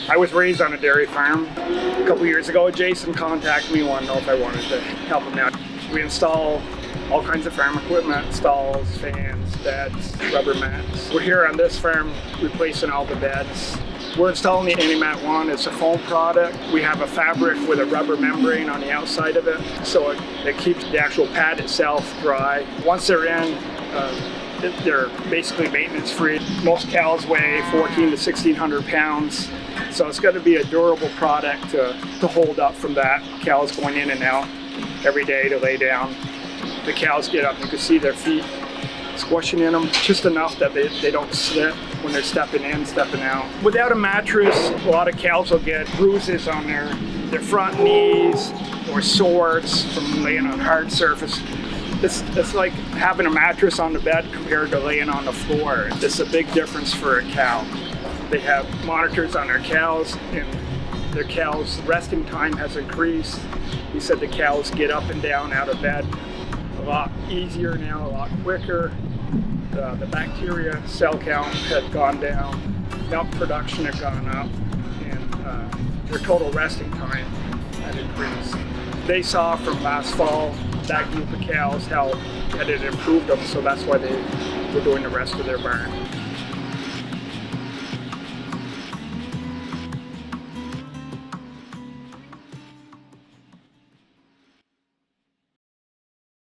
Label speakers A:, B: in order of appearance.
A: I was raised on a dairy farm. A couple years ago, Jason contacted me, wanted to know if I wanted to help him out. We install all kinds of farm equipment, stalls, fans, beds, rubber mats. We're here on this farm replacing all the beds. We're installing the Animat one. It's a foam product. We have a fabric with a rubber membrane on the outside of it, so it keeps the actual pad itself dry. Once they're in, they're basically maintenance free. Most cows weigh 1,400 to 1,600 pounds, so it's got to be a durable product to hold up from that. Cows going in and out every day to lay down. The cows get up, you can see their feet squishing in them, just enough that they don't slip when they're stepping in, stepping out. Without a mattress, a lot of cows will get bruises on their front knees or sores from laying on hard surface. It's like having a mattress on the bed compared to laying on the floor. It's a big difference for a cow. They have monitors on their cows, and their cows' resting time has increased. He said the cows get up and down out of bed a lot easier now, a lot quicker. The bacteria cell count had gone down, milk production had gone up, and their total resting time had increased. They saw from last fall, that group of cows, how it had improved them, so that's why they were doing the rest of their barn.